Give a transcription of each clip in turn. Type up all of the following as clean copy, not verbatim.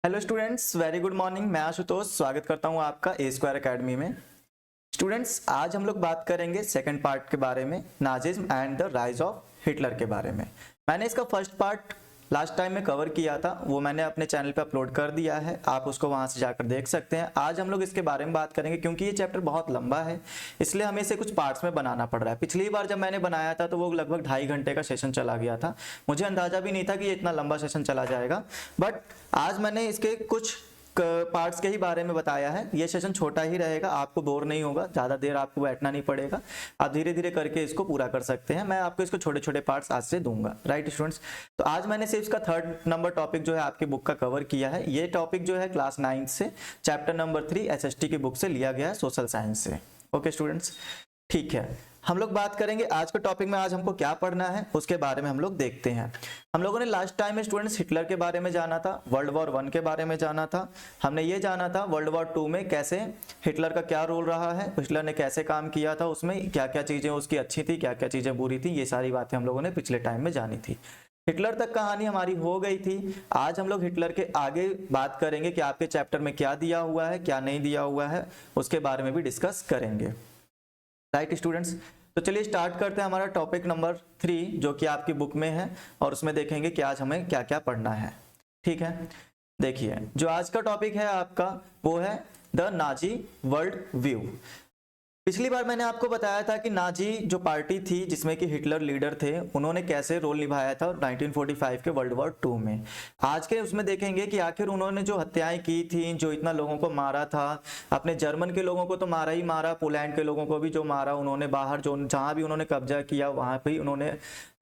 Hello students, very good morning. मैं आशुतोष स्वागत करता हूं आपका ए स्क्वायर अकेडमी में। स्टूडेंट्स, आज हम लोग बात करेंगे सेकंड पार्ट के बारे में, Nazism and the rise of Hitler के बारे में। मैंने इसका फर्स्ट पार्ट लास्ट टाइम में कवर किया था, वो मैंने अपने चैनल पे अपलोड कर दिया है, आप उसको वहां से जाकर देख सकते हैं। आज हम लोग इसके बारे में बात करेंगे क्योंकि ये चैप्टर बहुत लंबा है, इसलिए हमें इसे कुछ पार्ट्स में बनाना पड़ रहा है। पिछली बार जब मैंने बनाया था तो वो लगभग 2.5 घंटे का सेशन चला गया था। मुझे अंदाजा भी नहीं था कि ये इतना लंबा सेशन चला जाएगा, बट आज मैंने इसके कुछ पार्ट्स के ही बारे में बताया है। ये सेशन छोटा ही रहेगा, आपको बोर नहीं होगा, ज़्यादा देर आपको बैठना नहीं पड़ेगा, आप धीरे धीरे करके इसको पूरा कर सकते हैं। मैं आपको इसको छोटे छोटे पार्ट्स आज से दूंगा, राइट स्टूडेंट्स। तो आज मैंने सिर्फ इसका 3rd नंबर टॉपिक जो है आपकी बुक का कवर किया है। ये टॉपिक जो है क्लास 9 से चैप्टर नंबर 3 SST की बुक से लिया गया है, सोशल साइंस से। ओके स्टूडेंट्स, ठीक है। हम लोग बात करेंगे आज के टॉपिक में, आज हमको क्या पढ़ना है उसके बारे में हम लोग देखते हैं। हम लोगों ने लास्ट टाइम में स्टूडेंट्स हिटलर के बारे में जाना था, वर्ल्ड वॉर 1 के बारे में जाना था, हमने ये जाना था वर्ल्ड वॉर 2 में कैसे हिटलर का क्या रोल रहा है, हिटलर ने कैसे काम किया था, उसमें क्या क्या चीज़ें उसकी अच्छी थी, क्या क्या चीज़ें बुरी थी, ये सारी बातें हम लोगों ने पिछले टाइम में जानी थी। हिटलर तक कहानी हमारी हो गई थी। आज हम लोग हिटलर के आगे बात करेंगे कि आपके चैप्टर में क्या दिया हुआ है, क्या नहीं दिया हुआ है, उसके बारे में भी डिस्कस करेंगे, राइट स्टूडेंट्स। तो चलिए स्टार्ट करते हैं हमारा टॉपिक नंबर 3 जो कि आपकी बुक में है, और उसमें देखेंगे कि आज हमें क्या क्या पढ़ना है। ठीक है, देखिए जो आज का टॉपिक है आपका वो है द नाजी वर्ल्ड व्यू। पिछली बार मैंने आपको बताया था कि नाजी जो पार्टी थी जिसमें कि हिटलर लीडर थे, उन्होंने कैसे रोल निभाया था 1945 के वर्ल्ड वॉर 2 में। आज के उसमें देखेंगे कि आखिर उन्होंने जो हत्याएं की थी, जो इतना लोगों को मारा था, अपने जर्मन के लोगों को तो मारा ही मारा, पोलैंड के लोगों को भी जो मारा उन्होंने, बाहर जो जहाँ भी उन्होंने कब्जा किया वहाँ पर उन्होंने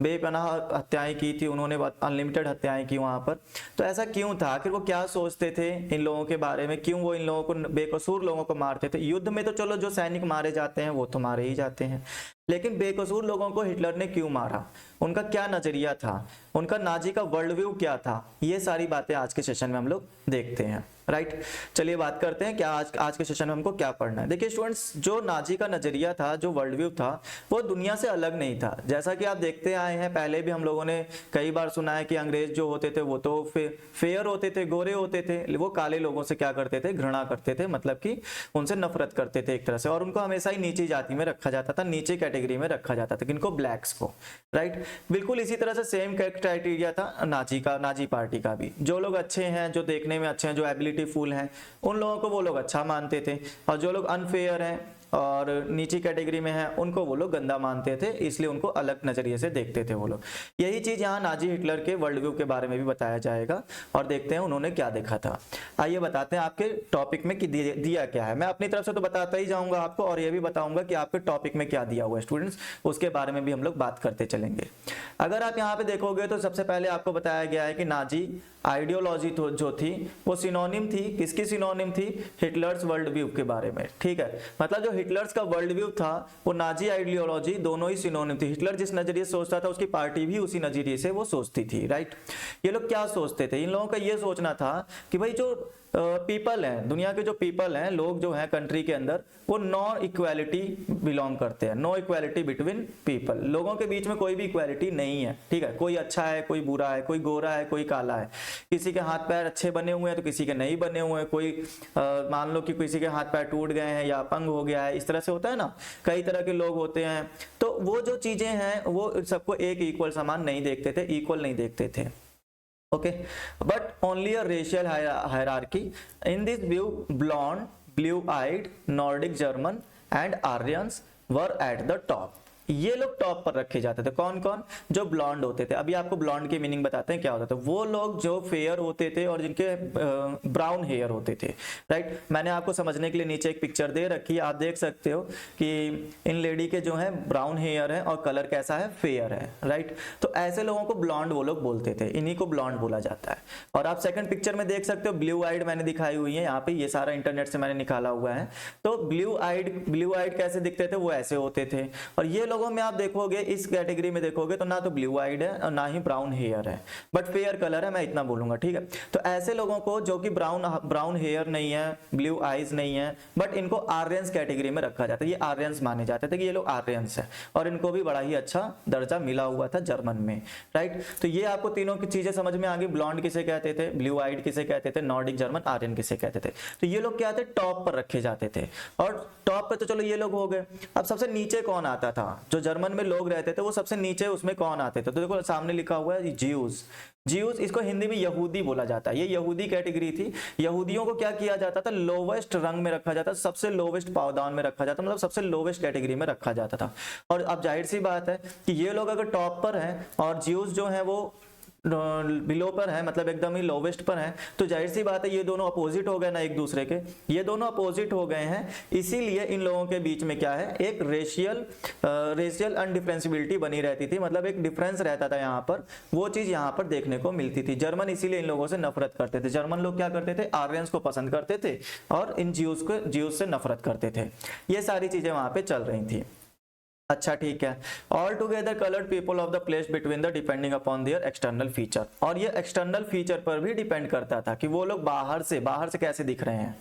बेपनाह हत्याएं की थी, उन्होंने अनलिमिटेड हत्याएं की वहाँ पर। तो ऐसा क्यों था, आखिर वो क्या सोचते थे इन लोगों के बारे में, क्यों वो इन लोगों को, बेकसूर लोगों को मारते थे। युद्ध में तो चलो जो सैनिक मारे जाते हैं वो तो मारे ही जाते हैं, लेकिन बेकसूर लोगों को हिटलर ने क्यों मारा, उनका क्या नजरिया था, उनका नाजी का वर्ल्ड व्यू क्या था, ये सारी बातें आज के सेशन में हम लोग देखते हैं, राइट। चलिए बात करते हैं क्या आज के सेशन में हमको क्या पढ़ना है। देखिए स्टूडेंट्स, जो नाजी का नजरिया था, जो वर्ल्ड व्यू था, वो दुनिया से अलग नहीं था। जैसा कि आप देखते आए हैं, पहले भी हम लोगों ने कई बार सुना है कि अंग्रेज जो होते थे वो तो फेयर होते थे, गोरे होते थे, वो काले लोगों से क्या करते थे, घृणा करते थे, मतलब कि उनसे नफरत करते थे एक तरह से, और उनको हमेशा ही नीची जाति में रखा जाता था, नीचे कैटेगरी में रखा जाता था, किनको, ब्लैक्स को, राइट। बिल्कुल इसी तरह से सेम क्राइटेरिया था नाजी पार्टी का भी। जो लोग अच्छे हैं, जो देखने में अच्छे हैं, जो एबिलिटी फुल हैं, उन लोगों को वो लोग अच्छा मानते थे, और जो लोग अनफेयर हैं और नीची कैटेगरी में है उनको वो लोग गंदा मानते थे, इसलिए उनको अलग नजरिए से देखते थे वो लोग। यही चीज यहाँ नाजी हिटलर के वर्ल्ड व्यू के बारे में भी बताया जाएगा, और देखते हैं उन्होंने क्या देखा था। आइए बताते हैं आपके टॉपिक में कि दिया क्या है। मैं अपनी तरफ से तो बताता ही जाऊंगा आपको, और ये भी बताऊंगा कि आपके टॉपिक में क्या दिया हुआ है स्टूडेंट्स, उसके बारे में भी हम लोग बात करते चलेंगे। अगर आप यहाँ पे देखोगे तो सबसे पहले आपको बताया गया है कि नाजी आइडियोलॉजी जो थी वो सिनोनिम थी, किसकी सिनोनिम थी, हिटलर्स वर्ल्ड व्यू के बारे में। ठीक है, मतलब जो हिटलर्स का वर्ल्ड व्यू था वो नाजी आइडियोलॉजी, दोनों ही सिनोनिम थी। हिटलर जिस नजरिए से सोचता था उसकी पार्टी भी उसी नजरिए से वो सोचती थी, राइट। ये लोग क्या सोचते थे, इन लोगों का ये सोचना था कि भाई जो पीपल हैं, दुनिया के जो पीपल हैं, लोग जो हैं कंट्री के अंदर, वो नो इक्वालिटी बिलोंग करते हैं, नो इक्वालिटी बिटवीन पीपल, लोगों के बीच में कोई भी इक्वालिटी नहीं है। ठीक है, कोई अच्छा है, कोई बुरा है, कोई गोरा है, कोई काला है, किसी के हाथ पैर अच्छे बने हुए हैं तो किसी के नहीं बने हुए हैं, कोई मान लो कि किसी के हाथ पैर टूट गए हैं या अपंग हो गया है, इस तरह से होता है ना, कई तरह के लोग होते हैं। तो वो जो चीजें हैं वो सबको एक इक्वल समान नहीं देखते थे, इक्वल नहीं देखते थे। Okay, but only a racial hierarchy. In this view, blonde, blue-eyed, Nordic German and Aryans were at the top. ये लोग टॉप पर रखे जाते थे। कौन कौन, जो ब्लॉन्ड होते थे। अभी आपको ब्लॉन्ड की मीनिंग बताते हैं क्या होता था। वो लोग जो फेयर होते थे और जिनके ब्राउन हेयर होते थे, राइट। मैंने आपको समझने के लिए नीचे एक पिक्चर दे रखी है, आप देख सकते हो कि इन लेडी के जो है ब्राउन हेयर है और कलर कैसा है, फेयर है, राइट। तो ऐसे लोगों को ब्लॉन्ड वो लोग बोलते थे, इन्हीं को ब्लॉन्ड बोला जाता है। और आप सेकंड पिक्चर में देख सकते हो ब्लू आइड मैंने दिखाई हुई है यहाँ पे, ये सारा इंटरनेट से मैंने निकाला हुआ है। तो ब्लू आइड कैसे दिखते थे, वो ऐसे होते थे। और ये लोग लोगों में आप देखोगे, इस कैटेगरी में देखोगे तो ना तो ब्लू आइड है और ना ही ब्राउन हेयर है, बट फेयर कलर है, मैं इतना बोलूंगा, ठीक है। तो ऐसे लोगों को जो कि ब्राउन हेयर नहीं है, ब्लू आईज नहीं है, बट इनको आर्यंस कैटेगरी में रखा जाता है। ये आर्यंस माने जाते थे कि ये लोग आर्यंस है, और इनको भी बड़ा ही अच्छा दर्जा मिला हुआ था जर्मन में, राइट। तो ये आपको तीनों की चीजें समझ में आ गई। ब्लॉन्ड किसे कहते थे, ब्लू आइड किसे कहते थे, नॉर्डिक जर्मन, आर्यन किसे कहते थे। तो ये लोग क्या थे, टॉप पर रखे जाते थे। और टॉप पे तो चलो ये लोग हो गए। अब सबसे नीचे कौन आता था, जो जर्मन में लोग रहते थे वो सबसे नीचे उसमें कौन आते थे, तो देखो सामने लिखा हुआ है ज्यूज। ज्यूज, इसको हिंदी में यहूदी बोला जाता है। ये यहूदी कैटेगरी थी। यहूदियों को क्या किया जाता था, लोवेस्ट रंग में रखा जाता, सबसे लोवेस्ट पावदान में रखा जाता, मतलब सबसे लोवेस्ट कैटेगरी में रखा जाता था। और अब जाहिर सी बात है कि ये लोग अगर टॉप पर हैं और ज्यूज जो है वो बिलो पर है, मतलब एकदम ही लोवेस्ट पर है, तो जाहिर सी बात है ये दोनों अपोजिट हो गए ना एक दूसरे के, ये दोनों अपोजिट हो गए हैं। इसीलिए इन लोगों के बीच में क्या है, एक रेशियल अनडिफरेंसिबिलिटी बनी रहती थी, मतलब एक डिफरेंस रहता था यहाँ पर, वो चीज यहाँ पर देखने को मिलती थी। जर्मन इसीलिए इन लोगों से नफरत करते थे। जर्मन लोग क्या करते थे, आर्यंस को पसंद करते थे और इन ज्यूज से नफरत करते थे। ये सारी चीजें वहां पे चल रही थी। अच्छा ठीक है। All together coloured people of the place between the depending upon their external feature, और ये एक्सटर्नल फीचर पर भी डिपेंड करता था कि वो लोग बाहर से कैसे दिख रहे हैं,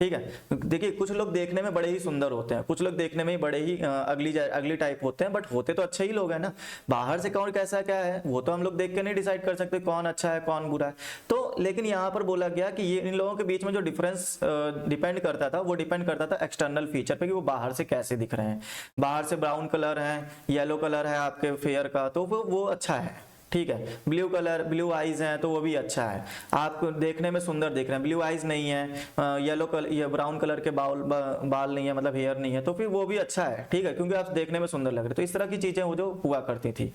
ठीक है। देखिए कुछ लोग देखने में बड़े ही सुंदर होते हैं, कुछ लोग देखने में बड़े ही अगली टाइप होते हैं, बट होते तो अच्छे ही लोग हैं ना। बाहर से कौन कैसा क्या है वो तो हम लोग देख के नहीं डिसाइड कर सकते कौन अच्छा है कौन बुरा है। तो लेकिन यहाँ पर बोला गया कि ये इन लोगों के बीच में जो डिफरेंस डिपेंड करता था, वो डिपेंड करता था एक्सटर्नल फीचर पे, कि वो बाहर से कैसे दिख रहे हैं। बाहर से ब्राउन कलर है, येलो कलर है आपके फेयर का, तो वो अच्छा है, ठीक है। ब्लू आईज हैं तो वो भी अच्छा है, आपको देखने में सुंदर दिख रहे हैं। ब्लू आईज नहीं है, येलो कलर या ब्राउन कलर के बाल नहीं है, मतलब हेयर नहीं है, तो फिर वो भी अच्छा है, ठीक है, क्योंकि आप देखने में सुंदर लग रहे। तो इस तरह की चीजें वो जो हुआ करती थी।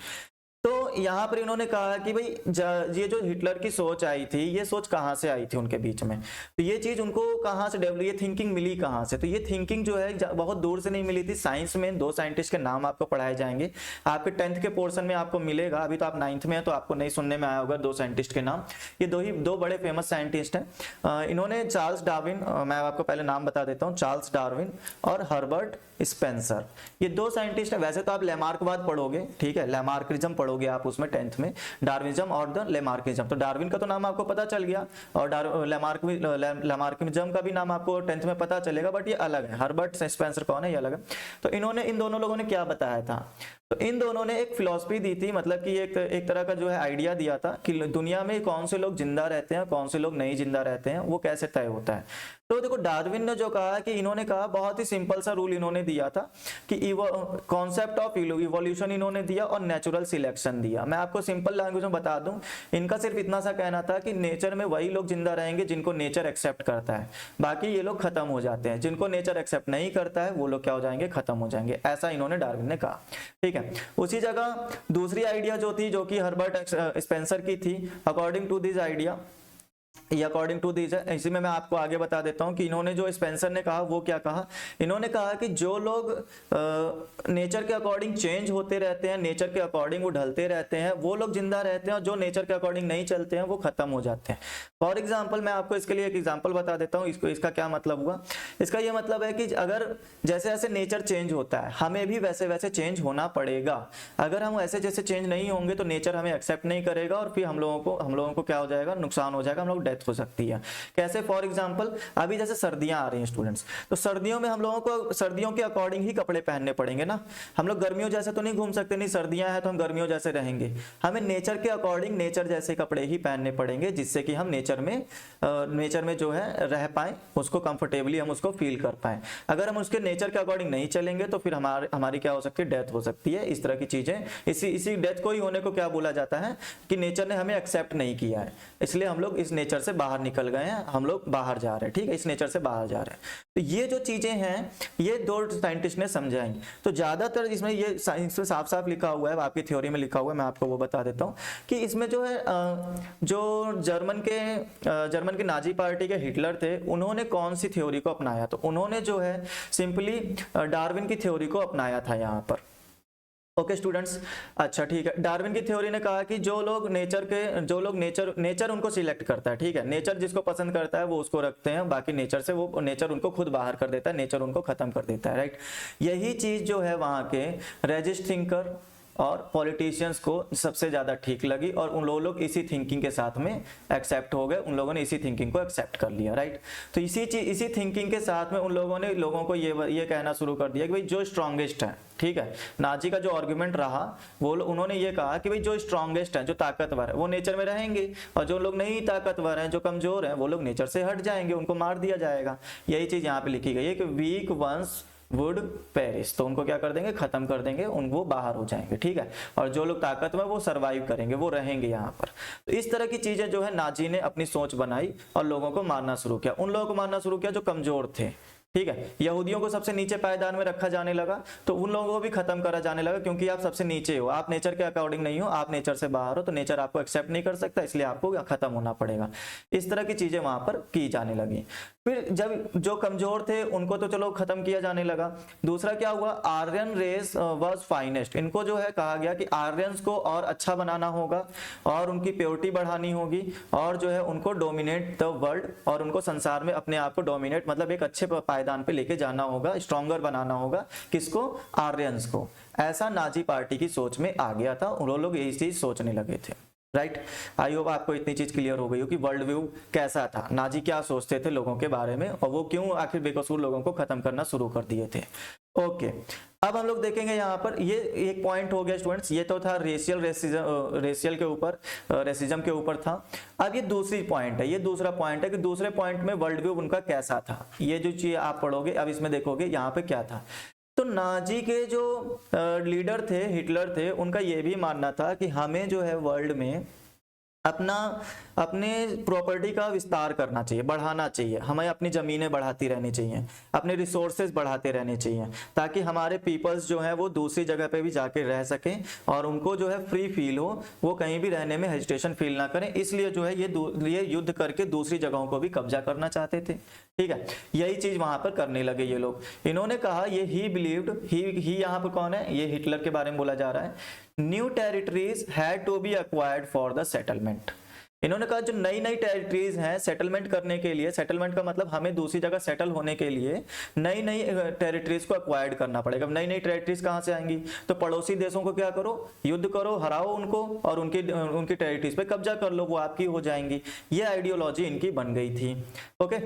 तो यहाँ पर इन्होंने कहा कि भाई ये जो हिटलर की सोच आई थी, ये सोच कहाँ से आई थी उनके बीच में, तो ये चीज उनको कहाँ से डेवलप, ये थिंकिंग मिली कहाँ से, तो ये थिंकिंग जो है बहुत दूर से नहीं मिली थी। साइंस में 2 साइंटिस्ट के नाम आपको पढ़ाए जाएंगे, आपके 10th के पोर्शन में आपको मिलेगा। अभी तो आप 9th में है तो आपको नहीं सुनने में आया होगा 2 साइंटिस्ट के नाम। ये दो बड़े फेमस साइंटिस्ट हैं। इन्होंने चार्ल्स डार्विन, मैं आपको पहले नाम बता देता हूँ, चार्ल्स डार्विन और हर्बर्ट स्पेंसर, ये 2 साइंटिस्ट हैं। वैसे तो आप लेमार्कवाद पढ़ोगे, ठीक है, लेमार्किज्म पढ़ोगे आप उसमें 10th में, डार्विनिज्म और द लेमार्किज्म। तो डार्विन का तो नाम आपको पता चल गया, और लेमार्किज्म का भी नाम आपको 10th में पता चलेगा, बट ये अलग है। हर्बर्ट स्पेंसर कौन है, ये अलग है। तो इन दोनों लोगों ने क्या बताया था, तो इन दोनों ने एक फिलॉसफी दी थी, मतलब कि एक तरह का जो है आइडिया दिया था कि दुनिया में कौन से लोग जिंदा रहते हैं, कौन से लोग नहीं जिंदा रहते हैं, वो कैसे तय होता है। तो देखो डार्विन ने जो कहा कि इन्होंने कहा, बहुत ही सिंपल सा रूल इन्होंने दिया था कि कॉन्सेप्ट ऑफ इवोल्यूशन इन्होंने दिया और नेचुरल सिलेक्शन दिया। मैं आपको सिंपल लैंग्वेज में बता दूं, इनका सिर्फ इतना सा कहना था कि नेचर में वही लोग जिंदा रहेंगे जिनको नेचर एक्सेप्ट करता है, बाकी ये लोग खत्म हो जाते हैं। जिनको नेचर एक्सेप्ट नहीं करता है वो लोग क्या हो जाएंगे, खत्म हो जाएंगे। ऐसा इन्होंने डार्विन ने कहा, ठीक है। उसी जगह दूसरी आइडिया जो थी, जो कि हर्बर्ट स्पेंसर की थी, according to this idea, according to this, इसी में मैं आपको आगे बता देता हूं कि इन्होंने जो स्पेंसर ने कहा वो क्या कहा। इन्होंने कहा कि जो लोग नेचर के अकॉर्डिंग चेंज होते रहते हैं, नेचर के अकॉर्डिंग वो ढलते रहते हैं, वो लोग जिंदा रहते हैं, और जो नेचर के अकॉर्डिंग नहीं चलते हैं वो खत्म हो जाते हैं। फॉर एग्जाम्पल मैं आपको इसके लिए एक एग्जाम्पल बता देता हूँ। इसका क्या मतलब हुआ, इसका ये मतलब है कि अगर जैसे जैसे नेचर चेंज होता है, हमें भी वैसे वैसे चेंज होना पड़ेगा। अगर हम ऐसे जैसे चेंज नहीं होंगे तो नेचर हमें एक्सेप्ट नहीं करेगा, और फिर हम लोगों को क्या हो जाएगा, नुकसान हो जाएगा, हम लोग डेथ हो सकती है। कैसे, फॉर एग्जांपल अभी जैसे सर्दियां आ रही हैं स्टूडेंट्स, तो सर्दियों में हम लोगों को सर्दियों के अकॉर्डिंग ही कपड़े पहनने पड़ेंगे ना। हम लोग गर्मियों जैसे तो नहीं घूम सकते, नहीं सर्दियां हैं तो हम गर्मियों जैसे रहेंगे। हमें नेचर के अकॉर्डिंग नेचर जैसे कपड़े ही पहनने पड़ेंगे, जिससे कि हम नेचर में जो है रह पाए, उसको कंफर्टेबली हम उसको फील कर पाए। अगर हम उसके नेचर के अकॉर्डिंग नहीं चलेंगे तो फिर हमारी क्या हो सकती है, डेथ हो सकती है। इस तरह की चीजें, इसी डेथ को ही होने को क्या बोला जाता है कि नेचर ने हमें एक्सेप्ट नहीं किया है, इसलिए हम लोग इस नेचर से बाहर निकल गए हैं, हम लोग बाहर जा रहे हैं, ठीक है, इस नेचर से बाहर जा रहे हैं। तो ये जो चीजें हैं ये 2 साइंटिस्ट ने समझाएंगे। तो ज्यादातर इसमें ये साफ साफ लिखा हुआ है, आपकी थ्योरी में लिखा हुआ है, मैं आपको वो बता देता हूँ कि इसमें जो है जो जर्मन के नाजी पार्टी के हिटलर थे, उन्होंने कौन सी थ्योरी को अपनाया, तो उन्होंने जो है सिंपली डार्विन की थ्योरी को अपनाया था यहाँ पर। ओके स्टूडेंट्स, अच्छा ठीक है। डार्विन की थ्योरी ने कहा कि जो लोग नेचर उनको सिलेक्ट करता है, ठीक है, नेचर जिसको पसंद करता है वो उसको रखते हैं, बाकी नेचर से वो नेचर उनको खुद बाहर कर देता है, नेचर उनको खत्म कर देता है, राइट। यही चीज जो है वहां के रेजिस्ट थिंकर और पॉलिटिशियंस को सबसे ज़्यादा ठीक लगी और उन लोग इसी थिंकिंग के साथ में एक्सेप्ट हो गए, उन लोगों ने इसी थिंकिंग को एक्सेप्ट कर लिया, राइट। तो इसी थिंकिंग के साथ में उन लोगों ने लोगों को ये कहना शुरू कर दिया कि भाई जो स्ट्रॉन्गेस्ट है, ठीक है, नाजी का जो आर्गुमेंट रहा वो उन्होंने ये कहा कि भाई जो स्ट्रॉन्गेस्ट है, जो ताकतवर है, वो नेचर में रहेंगे और जो लोग नहीं ताकतवर हैं, जो कमजोर हैं, वो लोग नेचर से हट जाएंगे, उनको मार दिया जाएगा। यही चीज यहाँ पे लिखी गई है कि वीक वंस वुड पेरिस, तो उनको क्या कर देंगे, खत्म कर देंगे, उनको बाहर हो जाएंगे, ठीक है, और जो लोग ताकतवर वो सरवाइव करेंगे, वो रहेंगे यहाँ पर। तो इस तरह की चीजें जो है नाजी ने अपनी सोच बनाई और लोगों को मारना शुरू किया, उन लोगों को मारना शुरू किया जो कमजोर थे, ठीक है। यहूदियों को सबसे नीचे पायदान में रखा जाने लगा, तो उन लोगों को भी खत्म करा जाने लगा, क्योंकि आप सबसे नीचे हो, आप नेचर के अकॉर्डिंग नहीं हो, आप नेचर से बाहर हो, तो नेचर आपको एक्सेप्ट नहीं कर सकता, इसलिए आपको खत्म होना पड़ेगा। इस तरह की चीजें वहां पर की जाने लगी। फिर जब जो कमजोर थे उनको तो चलो खत्म किया जाने लगा। दूसरा क्या हुआ, आर्यन रेस वाज फाइनेस्ट, इनको जो है कहा गया कि आर्यंस को और अच्छा बनाना होगा और उनकी प्योरिटी बढ़ानी होगी और जो है उनको डोमिनेट द वर्ल्ड, और उनको संसार में अपने आप को डोमिनेट मतलब एक अच्छे पायदान पे लेके जाना होगा, स्ट्रॉन्गर बनाना होगा, किसको, आर्यंस को। ऐसा नाजी पार्टी की सोच में आ गया था, उन लोग यही चीज सोचने लगे थे, राइट। आई होप आपको इतनी चीज क्लियर हो गई हो कि वर्ल्ड व्यू कैसा था, नाजी क्या सोचते थे लोगों के बारे में और वो क्यों आखिर बेकसूर लोगों को खत्म करना शुरू कर दिए थे। ओके, अब हम लोग देखेंगे यहाँ पर, ये एक पॉइंट हो गया स्टूडेंट्स, ये तो था रेशियल के ऊपर, रेसिज्म के ऊपर था। अब ये दूसरी पॉइंट है, ये दूसरा पॉइंट है कि दूसरे पॉइंट में वर्ल्ड व्यू उनका कैसा था। ये जो चीज आप पढ़ोगे अब इसमें देखोगे यहाँ पे क्या था। तो नाजी के जो लीडर थे, हिटलर थे, उनका ये भी मानना था कि हमें जो है वर्ल्ड में अपने प्रॉपर्टी का विस्तार करना चाहिए, बढ़ाना चाहिए, हमें अपनी ज़मीनें बढ़ाती रहनी चाहिए, अपने रिसोर्सेज बढ़ाते रहने चाहिए, ताकि हमारे पीपल्स जो है वो दूसरी जगह पे भी जाके रह सकें और उनको जो है फ्री फील हो, वो कहीं भी रहने में हेजिटेशन फील ना करें। इसलिए जो है ये युद्ध करके दूसरी जगहों को भी कब्जा करना चाहते थे, ठीक है। यही चीज वहां पर करने लगे ये लोग। इन्होंने कहा, ये ही बिलीव्ड, ही यहाँ पर कौन है, ये हिटलर के बारे में बोला जा रहा है, new territories had to be acquired for the settlement. इन्होंने कहा जो नई नई टेरिटरीज हैं सेटलमेंट करने के लिए, सेटलमेंट का मतलब हमें दूसरी जगह सेटल होने के लिए नई नई टेरिटरीज को एक्वायर्ड करना पड़ेगा। नई नई टेरिटरीज कहां से आएंगी, तो पड़ोसी देशों को क्या करो, युद्ध करो, हराओ उनको और उनकी टेरिटरीज पे कब्जा कर लो, वो आपकी हो जाएंगी। ये आइडियोलॉजी इनकी बन गई थी। ओके,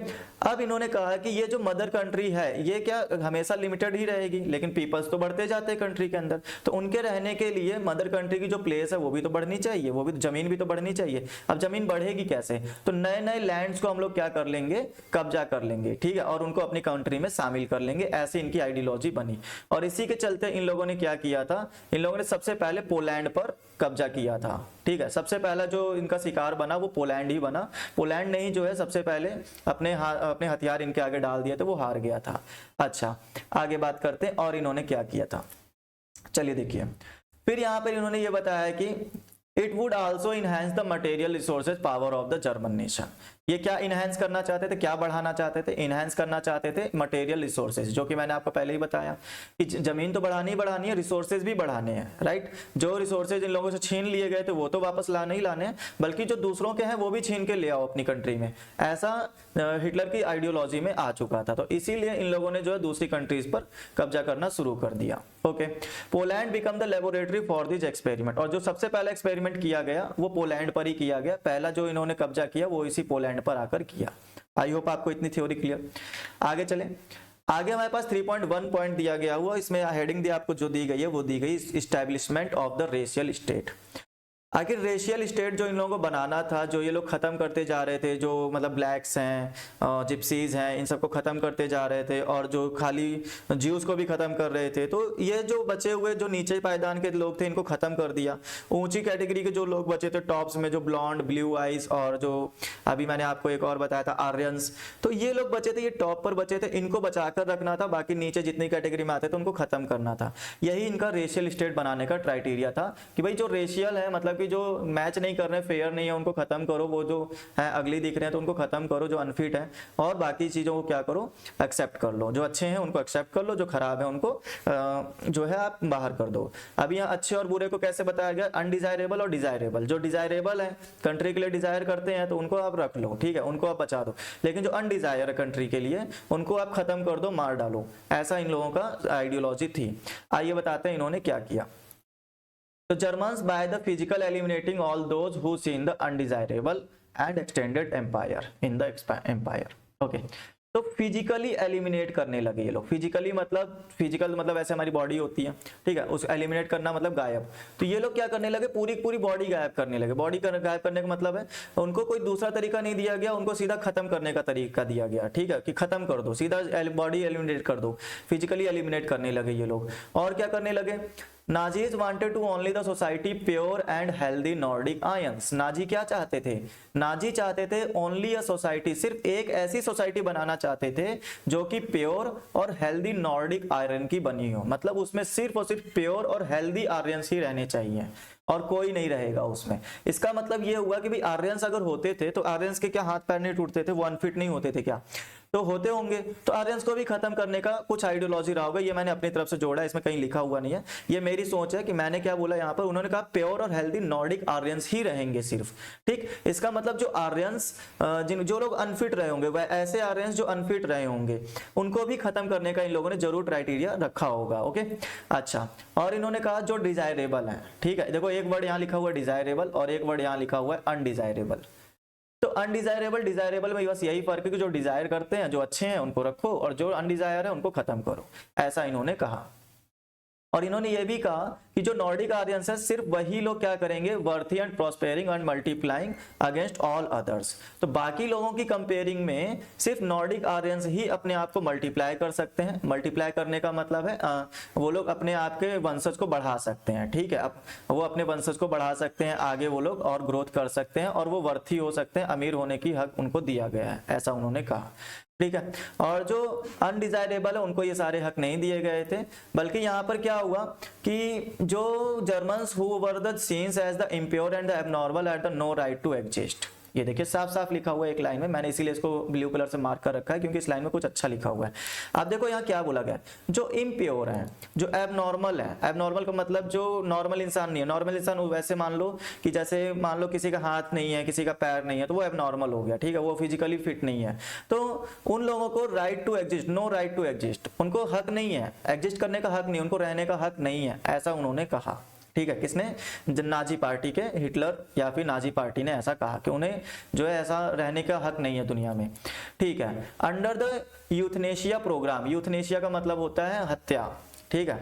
अब इन्होंने कहा कि ये जो मदर कंट्री है ये क्या हमेशा लिमिटेड ही रहेगी, लेकिन पीपल्स तो बढ़ते जाते हैं कंट्री के अंदर, तो उनके रहने के लिए मदर कंट्री की जो प्लेस है वो भी तो बढ़नी चाहिए, वो भी जमीन भी तो बढ़नी चाहिए। अब जमीन बढ़ेगी कैसे, तो नए नए लैंड्स को हम लोग क्या कर लेंगे, कब्जा कर लेंगे, ठीक है, और उनको अपनी कंट्री में शामिल कर लेंगे। ऐसे इनकी आइडियोलॉजी बनी और इसी के चलते इन लोगों ने क्या किया था, इन लोगों ने सबसे पहले पोलैंड पर कब्जा किया था, ठीक है। सबसे पहला जो इनका शिकार बना वो पोलैंड ही बना। पोलैंड ने ही जो है सबसे पहले अपने हथियार इनके आगे डाल दिए थे, वो हार गया था। अच्छा, आगे बात करते हैं और इन्होंने क्या किया था, चलिए देखिए। फिर यहाँ पर इन्होंने ये बताया कि it would also enhance the material resources power of the German nation. ये क्या इनहेंस करना चाहते थे, क्या बढ़ाना चाहते थे, इनहेंस करना चाहते थे मटेरियल रिसोर्सेज, जो कि मैंने आपको पहले ही बताया कि जमीन तो बढ़ानी है, रिसोर्सेज भी बढ़ाने हैं, राइट। जो रिसोर्सेज इन लोगों से छीन लिए गए थे वो तो वापस लाने ही लाने हैं, बल्कि जो दूसरों के हैं वो भी छीन के ले आओ अपनी कंट्री में। ऐसा हिटलर की आइडियोलॉजी में आ चुका था, तो इसीलिए इन लोगों ने जो है दूसरी कंट्रीज पर कब्जा करना शुरू कर दिया। Okay, Poland become the laboratory for this experiment, और जो सबसे पहला एक्सपेरिमेंट किया गया वो पोलैंड पर ही किया गया। पहला जो इन्होंने कब्जा किया वो इसी पोलैंड पर आकर किया। आई होप आपको इतनी थ्योरी क्लियर। आगे चले, आगे हमारे पास 3.1 पॉइंट दिया गया हुआ, इसमें हेडिंग दी आपको जो दी गई है वो दी गई establishment of the racial state. आखिर रेशियल स्टेट जो इन लोगों को बनाना था, जो ये लोग खत्म करते जा रहे थे, जो मतलब ब्लैक्स हैं, जिप्सीज हैं, इन सबको खत्म करते जा रहे थे और जो खाली ज्यूज को भी खत्म कर रहे थे, तो ये जो बचे हुए जो नीचे पायदान के लोग थे इनको खत्म कर दिया। ऊंची कैटेगरी के जो लोग बचे थे टॉप्स में, जो ब्लॉन्ड, ब्लू आइज और जो अभी मैंने आपको एक और बताया था आर्यंस, तो ये लोग बचे थे, ये टॉप पर बचे थे, इनको बचाकर रखना था, बाकी नीचे जितनी कैटेगरी में आते थे उनको खत्म करना था। यही इनका रेशियल स्टेट बनाने का क्राइटेरिया था कि भाई जो रेशियल है, मतलब कि जो मैच नहीं कर रहे, फेयर नहीं है, उनको खत्म करो, वो जो है अगली दिख रहे हैं तो उनको खत्म करो, जो अनफिट है, और बाकी चीजों को क्या करो, एक्सेप्ट कर लो, जो अच्छे हैं उनको एक्सेप्ट कर लो, जो खराब है उनको जो है आप बाहर कर दो। अब यहाँ अच्छे और बुरे को कैसे बताया गया, अनडिजायरेबल और डिजायरेबल। जो डिजायरेबल है, कंट्री के लिए डिजायर करते हैं, तो उनको आप रख लो, ठीक है, उनको आप बचा दो, लेकिन जो अनडिजायर है कंट्री के लिए, उनको आप खत्म कर दो, मार डालो। ऐसा इन लोगों का आइडियोलॉजी थी। आइए बताते हैं इन्होंने क्या किया। तो Germans by the physical eliminating all those who seen the undesirable and extended empire in the empire. Okay, तो फिजिकली एलिमिनेट करने लगे ये लोग। फिजिकली मतलब, फिजिकल मतलब ऐसे हमारी बॉडी होती है, ठीक है, उस एलिमिनेट करना मतलब गायब। तो ये लोग क्या करने लगे, पूरी पूरी बॉडी गायब करने लगे। बॉडी गायब करने का मतलब है उनको कोई दूसरा तरीका नहीं दिया गया, उनको सीधा खत्म करने का तरीका दिया गया, ठीक है, कि खत्म कर दो, सीधा बॉडी एलिमिनेट कर दो। फिजिकली एलिमिनेट करने लगे ये लोग। और क्या करने लगे, Nazis wanted to only the society pure and healthy Nordic Aryans. Nazi क्या चाहते थे, नाजी चाहते थे ओनली अ सोसाइटी, सिर्फ एक ऐसी सोसाइटी बनाना चाहते थे जो कि प्योर और हेल्दी नॉर्डिक आयरन की बनी हो। मतलब उसमें सिर्फ और सिर्फ प्योर और हेल्दी आर्यंस ही रहने चाहिए और कोई नहीं रहेगा उसमें। इसका मतलब ये हुआ कि भाई आर्यंस अगर होते थे तो आर्यंस के क्या हाथ पैर नहीं टूटते थे, वो अनफिट नहीं होते थे क्या, तो होते होंगे। तो आर्यंस को भी खत्म करने का कुछ आइडियोलॉजी रहा होगा। ये मैंने अपनी तरफ से जोड़ा है, इसमें कहीं लिखा हुआ नहीं है, ये मेरी सोच है कि मैंने क्या बोला यहाँ पर। उन्होंने कहा प्योर और हेल्दी नॉर्डिक आर्यंस ही रहेंगे सिर्फ, ठीक। इसका मतलब जो आर्यंस जो लोग अनफिट रहे होंगे, वह ऐसे आर्यंस जो अनफिट रहे होंगे, उनको भी खत्म करने का इन लोगों ने जरूर क्राइटेरिया रखा होगा। ओके, अच्छा। और इन्होंने कहा जो डिजायरेबल है, ठीक है, देखो एक वर्ड यहाँ लिखा हुआ है डिजायरेबल और एक वर्ड यहाँ लिखा हुआ है अनडिजायरेबल। तो अनडिजायरेबल डिजायरेबल में बस यही फर्क है कि जो डिजायर करते हैं, जो अच्छे हैं उनको रखो, और जो अनडिजायर है उनको खत्म करो, ऐसा इन्होंने कहा। और इन्होंने ये भी कहा कि जो नॉर्डिक आर्यंस है, सिर्फ वही लोग क्या करेंगे, worthy and प्रॉस्पेरिंग and multiplying against all others. तो बाकी लोगों की कंपेयरिंग में सिर्फ नॉर्डिक आर्यंस ही अपने आप को मल्टीप्लाई कर सकते हैं। मल्टीप्लाई करने का मतलब है वो लोग अपने आप के वंशज को बढ़ा सकते हैं, ठीक है, अब वो अपने वंशज को बढ़ा सकते हैं, आगे वो लोग और ग्रोथ कर सकते हैं, और वो वर्थी हो सकते हैं, अमीर होने की हक उनको दिया गया है, ऐसा उन्होंने कहा, ठीक है। और जो अनडिजायरेबल है उनको ये सारे हक नहीं दिए गए थे, बल्कि यहाँ पर क्या हुआ कि जो Germans who were the scenes as the impure and the abnormal had the no right to exist. ये देखिए साफ साफ लिखा हुआ है एक लाइन में, मैंने इसीलिए इसको ब्लू कलर से मार्क कर रखा है क्योंकि इस लाइन में कुछ अच्छा लिखा हुआ है। आप देखो यहाँ क्या बोला गया, जो इम्प्योर है, जो एबनॉर्मल है, एबनॉर्मल का मतलब जो नॉर्मल इंसान नहीं है। नॉर्मल इंसान वैसे मान लो कि जैसे मान लो किसी का हाथ नहीं है, किसी का पैर नहीं है, तो वो एबनॉर्मल हो गया, ठीक है, वो फिजिकली फिट नहीं है। तो उन लोगों को right to exist, no right to exist, उनको हक नहीं है, एग्जिस्ट करने का हक नहीं, उनको रहने का हक नहीं है, ऐसा उन्होंने कहा, ठीक है। किसने, नाजी पार्टी के, हिटलर या फिर नाजी पार्टी ने ऐसा कहा कि उन्हें जो है ऐसा रहने का हक नहीं है दुनिया में, ठीक है। Under the euthanasia programme, euthanasia का मतलब होता है हत्या, ठीक है,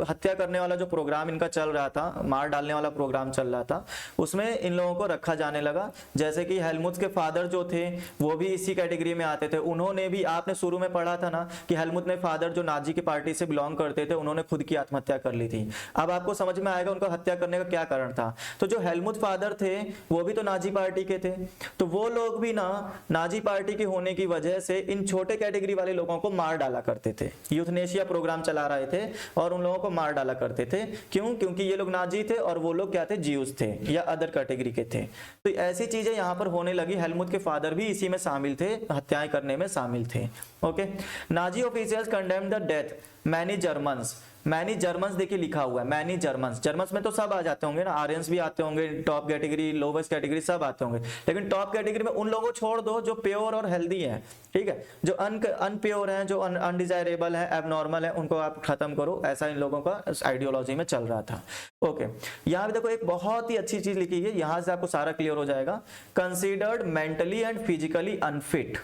हत्या करने वाला जो प्रोग्राम इनका चल रहा था, मार डालने वाला प्रोग्राम चल रहा था, उसमें इन लोगों को रखा जाने लगा। जैसे कि हेलमुथ के फादर जो थे वो भी इसी कैटेगरी में आते थे। उन्होंने भी, आपने शुरू में पढ़ा था ना कि हेलमुथ ने फादर जो नाजी की पार्टी से बिलोंग करते थे, उन्होंने खुद की आत्महत्या कर ली थी। अब आपको समझ में आएगा उनका हत्या करने का क्या कारण था। तो जो हेलमुथ फादर थे वो भी तो नाजी पार्टी के थे, तो वो लोग भी ना नाजी पार्टी के होने की वजह से इन छोटे कैटेगरी वाले लोगों को मार डाला करते थे। यूथनेशिया प्रोग्राम चला रहे थे और उन लोगों को मार डाला करते थे। क्यों? क्योंकि ये लोग नाजी थे और वो लोग क्या थे, ज्यूज थे या अदर कैटेगरी के थे। तो ऐसी चीजें यहाँ पर होने लगी। हेलमुथ के फादर भी इसी में शामिल थे, हत्याएं करने में शामिल थे। Okay, Nazi officials condemned the death many Germans. Many Germans देखिए लिखा हुआ है, मैनी जर्मन्स। जर्मन्स में तो सब आ जाते होंगे ना, आर्यंस भी आते होंगे, टॉप कैटेगरी, लोवेस्ट कैटेगरी सब आते होंगे, लेकिन टॉप कैटेगरी में उन लोगों को छोड़ दो जो प्योर और हेल्दी है, ठीक है। जो अनप्योर है, जो अनडिजायरेबल है, एबनॉर्मल है, उनको आप खत्म करो, ऐसा इन लोगों का आइडियोलॉजी में चल रहा था। ओके, यहाँ पे देखो एक बहुत ही अच्छी चीज लिखी है, यहां से आपको सारा क्लियर हो जाएगा। Considered mentally and physically unfit,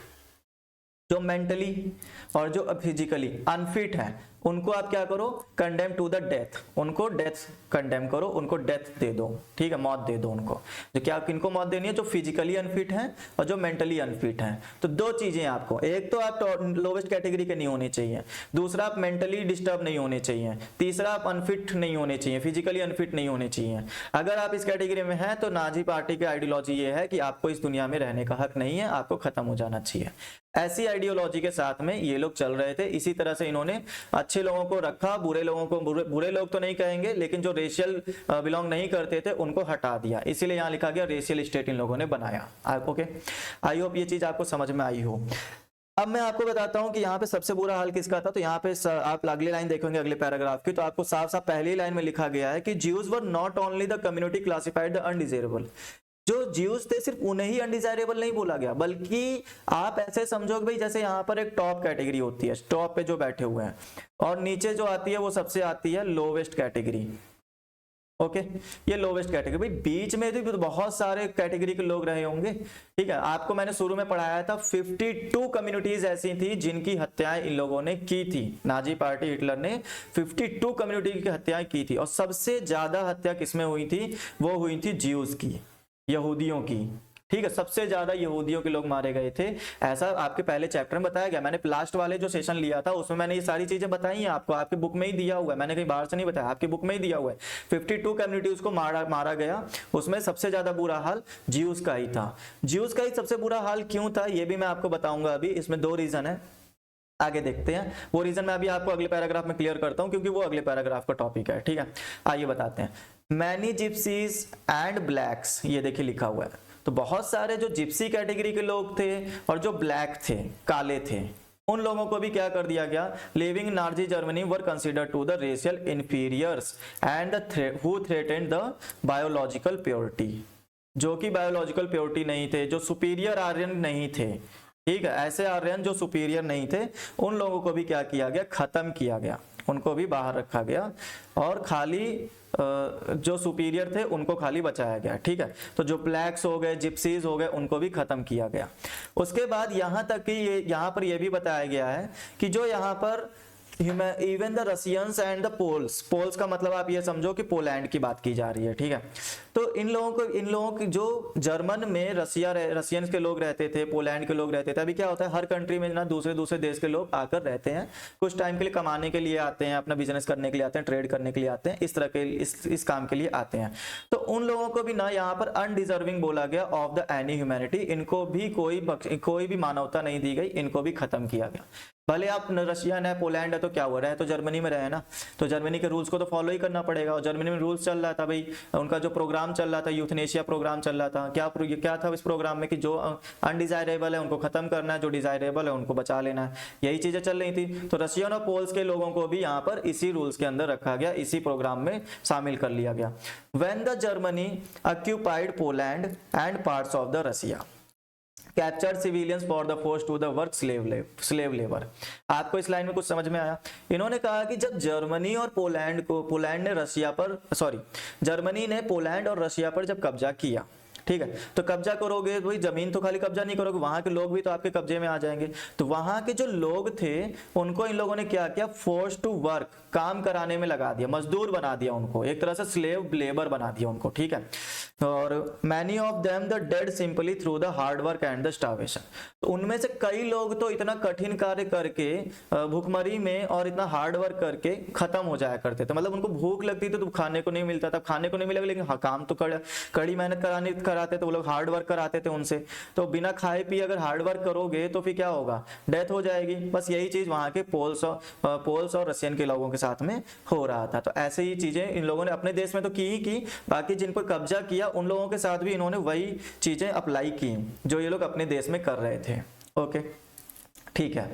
जो मेंटली और जो फिजिकली अनफिट है उनको आप क्या करो, कंडेम टू द डेथ, उनको डेथ कंडेम करो, उनको डेथ दे दो, ठीक है, मौत दे दो उनको। जो क्या किनको मौत देनी है, जो फिजिकली अनफिट हैं और जो मेंटली अनफिट हैं। तो दो चीजें आपको, एक तो आप लोवेस्ट कैटेगरी के नहीं होने चाहिए, दूसरा आप मेंटली डिस्टर्ब नहीं होने चाहिए, तीसरा आप अनफिट नहीं होने चाहिए, फिजिकली अनफिट नहीं होने चाहिए। अगर आप इस कैटेगरी में हैं तो नाजी पार्टी की आइडियोलॉजी ये है कि आपको इस दुनिया में रहने का हक नहीं है, आपको खत्म हो जाना चाहिए। ऐसी आइडियोलॉजी के साथ में ये लोग चल रहे थे। इसी तरह से इन्होंने अच्छे लोगों को रखा, बुरे लोगों को, बुरे लोग तो नहीं कहेंगे लेकिन जो रेशियल बिलोंग नहीं करते थे उनको हटा दिया, इसीलिए यहाँ लिखा गया रेशियल स्टेट इन लोगों ने बनाया। ओके, आई होप ये चीज आपको समझ में आई हो। अब मैं आपको बताता हूं कि यहाँ पे सबसे बुरा हाल किसका था। तो यहाँ पे आप अगली लाइन देखेंगे अगले पैराग्राफ की, तो आपको साफ साफ पहली लाइन में लिखा गया है कि Jews were not only the community classified the undesirable. जो ज्यूज थे सिर्फ उन्हें ही अनडिजायरेबल नहीं बोला गया, बल्कि आप ऐसे समझोगे भाई जैसे यहाँ पर एक टॉप कैटेगरी होती है, टॉप पे जो बैठे हुए हैं, और नीचे जो आती है वो सबसे आती है लोवेस्ट कैटेगरी। ओके, ये लोवेस्ट कैटेगरी, भाई बीच में भी तो बहुत सारे कैटेगरी के लोग रहे होंगे। ठीक है, आपको मैंने शुरू में पढ़ाया था 52 कम्युनिटीज ऐसी थी जिनकी हत्याएं इन लोगों ने की थी। नाजी पार्टी हिटलर ने 52 कम्युनिटी की हत्याएं की थी, और सबसे ज्यादा हत्या किसमें हुई थी? वो हुई थी ज्यूज की, यहूदियों की। ठीक है, सबसे ज्यादा यहूदियों के लोग मारे गए थे, ऐसा आपके पहले चैप्टर में बताया गया। मैंने लास्ट वाले जो सेशन लिया था उसमें मैंने ये सारी चीजें बताई हैं आपको, आपके बुक में ही दिया हुआ है, मैंने कहीं बाहर से नहीं बताया, आपके बुक में ही दिया हुआ है। 52 कम्युनिटीज को मारा गया, उसमें सबसे ज्यादा बुरा हाल ज्यूज का ही था। ज्यूज का ही सबसे बुरा हाल क्यों था ये भी मैं आपको बताऊंगा अभी। इसमें 2 रीजन है, आगे देखते हैं। वो रीजन मैं अभी आपको अगले पैराग्राफ में क्लियर करता हूं क्योंकि वो अगले पैराग्राफ का टॉपिक है। ठीक है, आइए बताते हैं। मैनी जिप्सीज एंड ब्लैक्स, ये देखिए लिखा हुआ है। तो बहुत सारे जो जिप्सी कैटेगरी के लोग थे और जो ब्लैक थे, काले थे, उन लोगों को भी क्या कर दिया गया? Living in Nazi Germany were considered to the racial inferiors and who threatened the biological purity. जो कि बायोलॉजिकल प्योरिटी नहीं थे, जो सुपीरियर आर्यन नहीं थे। ठीक है, ऐसे आर्यन जो सुपीरियर नहीं थे उन लोगों को भी क्या किया गया? खत्म किया गया, उनको भी बाहर रखा गया, और खाली जो सुपीरियर थे उनको खाली बचाया गया। ठीक है, तो जो ब्लैक्स हो गए, जिप्सीज हो गए, उनको भी खत्म किया गया। उसके बाद यहाँ तक कि यहाँ पर यह भी बताया गया है कि जो यहाँ पर even the Russians and the Poles का मतलब आप ये समझो कि पोलैंड की बात की जा रही है। ठीक है, तो इन लोगों की जो जर्मन में रशियंस के लोग रहते थे, पोलैंड के लोग रहते थे। अभी क्या होता है, हर कंट्री में ना दूसरे देश के लोग आकर रहते हैं, कुछ टाइम के लिए कमाने के लिए आते हैं, अपना बिजनेस करने के लिए आते हैं, ट्रेड करने के लिए आते हैं, इस तरह के इस काम के लिए आते हैं। तो उन लोगों को भी ना यहाँ पर अनडिजर्विंग बोला गया ऑफ द एनी ह्यूमैनिटी। इनको भी कोई भी मानवता नहीं दी गई, इनको भी खत्म किया गया। भले आप रशियन है, पोलैंड है, तो क्या हुआ, रहे तो जर्मनी में रहे ना, तो जर्मनी के रूल्स को तो फॉलो ही करना पड़ेगा। और जर्मनी में रूल्स चल रहा था भाई, उनका जो प्रोग्राम चल रहा था, यूथनेशिया प्रोग्राम चल रहा था। क्या था इस प्रोग्राम में कि जो अनडिजायरेबल है उनको खत्म करना है, जो डिजायरेबल है उनको बचा लेना है, यही चीजें चल रही थी। तो रशियन और पोल्स के लोगों को भी यहाँ पर इसी रूल्स के अंदर रखा गया, इसी प्रोग्राम में शामिल कर लिया गया। When the Germany occupied Poland and parts of the Russia, captured civilians for the force to the work slave labour. आपको इस लाइन में कुछ समझ में आया? इन्होंने कहा कि जब जर्मनी और जर्मनी ने पोलैंड और रशिया पर जब कब्जा किया, ठीक है, तो कब्जा करोगे भाई, जमीन तो खाली कब्जा नहीं करोगे, वहां के लोग भी तो आपके कब्जे में आ जाएंगे। तो वहां के जो लोग थे उनको इन लोगों ने क्या किया? फोर्स टू वर्क, काम कराने में लगा दिया, मजदूर बना दिया उनको, एक तरह से स्लेव लेबर बना दिया उनको। ठीक है, और many of them the dead simply through the hard work and the starvation. तो उनमें से कई लोग तो इतना कठिन कार्य करके, भूखमरी में और इतना हार्ड वर्क करके खत्म हो जाया करते थे। मतलब उनको भूख लगती थी तो खाने को नहीं मिलता था, खाने को नहीं मिलेगा, लेकिन हाँ काम तो कड़ी मेहनत कराते थे वो लोग, हार्ड वर्क कराते थे उनसे। तो बिना खाए पिए अगर हार्ड वर्क करोगे तो फिर क्या होगा? डेथ हो जाएगी। बस यही चीज वहां के पोल्स और रशियन के लोगों के साथ में हो रहा था। तो ऐसे ही चीजें इन लोगों ने अपने देश में तो की ही की, बाकी जिनको कब्जा किया उन लोगों के साथ भी इन्होंने वही चीजें अप्लाई की जो ये लोग अपने देश में कर रहे थे। ओके, ठीक है।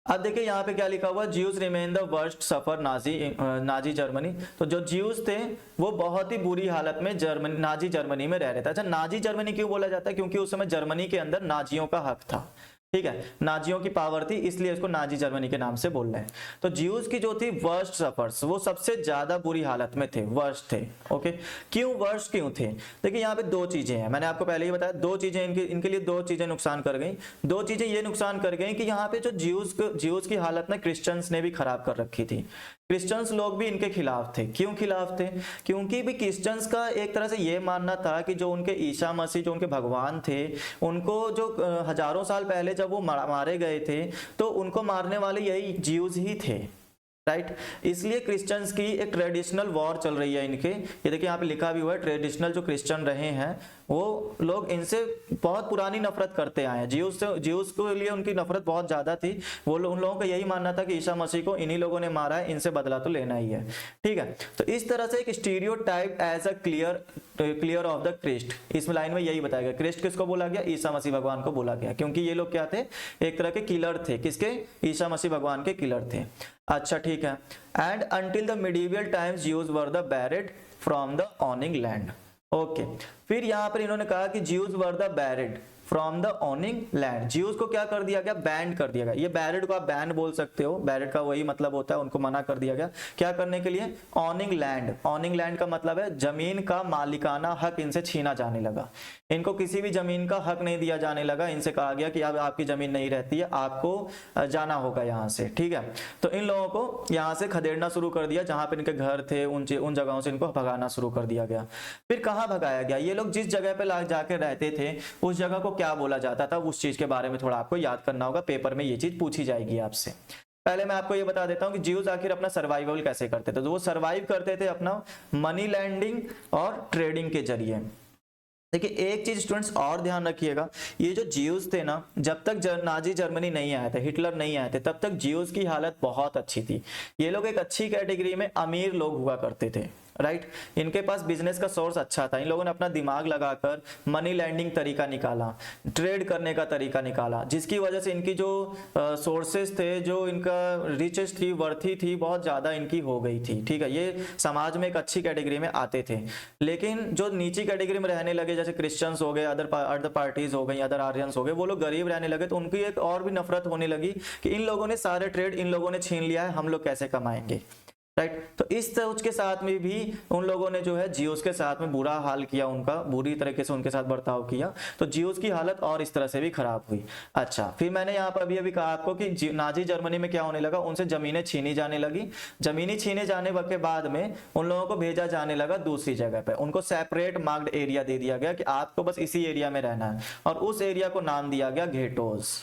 अब देखिए यहाँ पे क्या लिखा हुआ, Jews remain the worst suffer Nazi Germany. तो जो ज्यूज थे वो बहुत ही बुरी हालत में नाजी जर्मनी में रह रहे थे। अच्छा, नाजी जर्मनी क्यों बोला जाता है? क्योंकि उस समय जर्मनी के अंदर नाजियों का हक था। ठीक है, नाजियों की पावर थी, इसलिए इसको नाजी जर्मनी के नाम से बोल रहे हैं। तो ज्यूज की जो थी वर्स्ट सफर्स, वो सबसे ज्यादा बुरी हालत में थे, वर्स्ट थे। ओके, क्यों वर्स्ट क्यों थे? देखिए यहाँ पे 2 चीजें हैं, मैंने आपको पहले ही बताया, 2 चीजें इनके लिए 2 चीजें नुकसान कर गई। 2 चीजें ये नुकसान कर गई कि यहाँ पे जो ज्यूज की हालत में क्रिश्चियंस ने भी खराब कर रखी थी। क्रिश्चियंस लोग भी इनके खिलाफ थे। क्यों खिलाफ थे? क्योंकि भी क्रिश्चियंस का एक तरह से ये मानना था कि जो उनके ईसा मसीह, जो उनके भगवान थे, उनको जो हजारों साल पहले जब वो मारे गए थे तो उनको मारने वाले यही ज्यूज ही थे, राइट। इसलिए क्रिश्चियंस की एक ट्रेडिशनल वॉर चल रही है इनके। ये देखिए यहाँ पे लिखा भी हुआ है, ट्रेडिशनल जो क्रिश्चियन रहे हैं वो लोग इनसे बहुत पुरानी नफरत करते आए हैं। ज्यूस के लिए उनकी नफरत बहुत ज्यादा थी। उन लोगों का यही मानना था कि ईसा मसीह को इन्हीं लोगों ने मारा है, इनसे बदला तो लेना ही है। ठीक है, तो इस तरह से एक stereotype as a clear of the Christ, इस लाइन में यही बताया गया। क्रिस्ट किसको बोला गया? ईसा मसीह भगवान को बोला गया, क्योंकि ये लोग क्या थे? एक तरह के किलर थे। किसके? ईसा मसीह भगवान के किलर थे। अच्छा ठीक है। And until the medieval times Jews were the buried from the ऑनिंग land. Okay, फिर यहां पर इन्होंने कहा कि Jews were the buried from the ऑनिंग land. Jews को क्या कर दिया गया? बैंड कर दिया गया। ये बैरिड को आप बैन बोल सकते हो, बैरिड का वही मतलब होता है, उनको मना कर दिया गया। क्या करने के लिए? ऑनिंग लैंड। ऑनिंग लैंड का मतलब है जमीन का मालिकाना हक इनसे छीना जाने लगा। इनको किसी भी जमीन का हक नहीं दिया जाने लगा। इनसे कहा गया कि अब आपकी जमीन नहीं रहती है, आपको जाना होगा यहाँ से। ठीक है, तो इन लोगों को यहाँ से खदेड़ना शुरू कर दिया। जहां पर इनके घर थे उन जगहों से इनको भगाना शुरू कर दिया गया। फिर कहाँ भगाया गया? ये लोग जिस जगह पे जाके रहते थे उस जगह को क्या बोला जाता था, उस चीज के बारे में थोड़ा आपको याद करना होगा। पेपर में ये चीज पूछी जाएगी आपसे। पहले मैं आपको ये बता देता हूं कि ज्यूज आखिर अपना सर्वाइवल कैसे करते थे। तो वो सर्वाइव करते थे अपना मनी लैंडिंग और ट्रेडिंग के जरिए। देखिए एक चीज स्टूडेंट्स और ध्यान रखिएगा, ये जो ज्यूज थे ना, जब तक नाजी जर्मनी नहीं आए थे, हिटलर नहीं आए थे, तब तक ज्यूज की हालत बहुत अच्छी थी। ये लोग एक अच्छी कैटेगरी में अमीर लोग हुआ करते थे। राइट, इनके पास बिजनेस का सोर्स अच्छा था। इन लोगों ने अपना दिमाग लगाकर मनी लैंडिंग तरीका निकाला, ट्रेड करने का तरीका निकाला, जिसकी वजह से इनकी जो सोर्सेस थे, जो इनका रिचेस थी, वर्थी थी, बहुत ज्यादा इनकी हो गई थी। ठीक है, ये समाज में एक अच्छी कैटेगरी में आते थे। लेकिन जो नीची कैटेगरी में रहने लगे, जैसे क्रिश्चियंस हो गए, अदर पार्टीज हो गई, अदर आर्यंस हो गए, वो लोग गरीब रहने लगे, तो उनकी एक और भी नफरत होने लगी कि इन लोगों ने सारे ट्रेड इन लोगों ने छीन लिया है, हम लोग कैसे कमाएंगे। राइट, तो इस सोच के साथ में भी उन लोगों ने जो है जियोस के साथ में बुरा हाल किया, उनका बुरी तरीके से उनके साथ बर्ताव किया। तो जियोस की हालत और इस तरह से भी खराब हुई। अच्छा, फिर मैंने यहाँ पर अभी कहा आपको कि नाजी जर्मनी में क्या होने लगा, उनसे जमीनें छीनी जाने लगी। जमीनें छीने जाने के बाद में उन लोगों को भेजा जाने लगा दूसरी जगह पे। उनको सेपरेट मार्क्ड एरिया दे दिया गया कि आपको बस इसी एरिया में रहना है, और उस एरिया को नाम दिया गया घेटोस।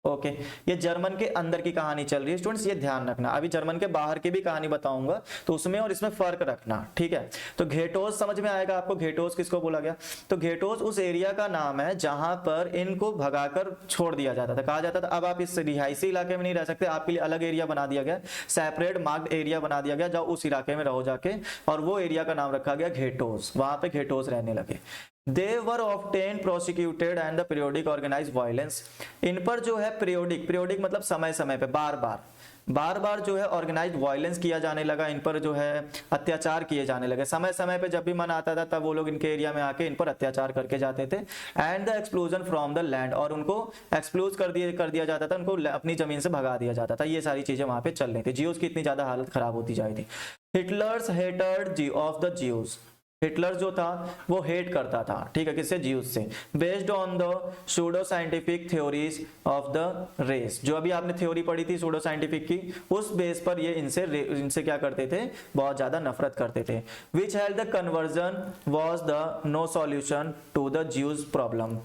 ओके, ये जर्मन के अंदर की कहानी चल रही है स्टूडेंट्स, ये ध्यान रखना। अभी जर्मन के बाहर की भी कहानी बताऊंगा, तो उसमें और इसमें फर्क रखना। ठीक है, तो घेटोस समझ में आएगा आपको। घेटोस किसको बोला गया? तो घेटोस उस एरिया का नाम है जहां पर इनको भगाकर छोड़ दिया जाता था। कहा जाता था अब आप इस रिहायशी इलाके में नहीं रह सकते, आपके लिए अलग एरिया बना दिया गया, सेपरेट मार्क्ड एरिया बना दिया गया, जाओ उस इलाके में रहो जाके, और वो एरिया का नाम रखा गया घेटोस। वहां पे घेटोस रहने लगे। They were often prosecuted and the periodic organized violence। इन पर जो है पीरियोडिक मतलब समय समय पे बार बार जो है ऑर्गेनाइज्ड वायलेंस किया जाने लगा। इन पर जो है अत्याचार किए जाने लगे। समय समय पे जब भी मन आता था तब वो लोग इनके एरिया में आके इन पर अत्याचार करके जाते थे। And the exclusion from the land, और उनको एक्सक्लूज कर दिया जाता था, उनको अपनी जमीन से भगा दिया जाता था। ये सारी चीजें वहां पे चल रही थी। जियोस की इतनी ज्यादा हालत खराब होती जा रही थी। Hitler's hated of the Zeus, Hitler जो था वो हेट करता था, ठीक है, किससे? ज्यूस से। Based on the pseudo scientific theories of the race, जो अभी आपने थ्योरी पढ़ी थी सूडो साइंटिफिक की, उस बेस पर ये इनसे क्या करते थे? बहुत ज्यादा नफरत करते थे। Which held the conversion was the no solution to the Jews problem.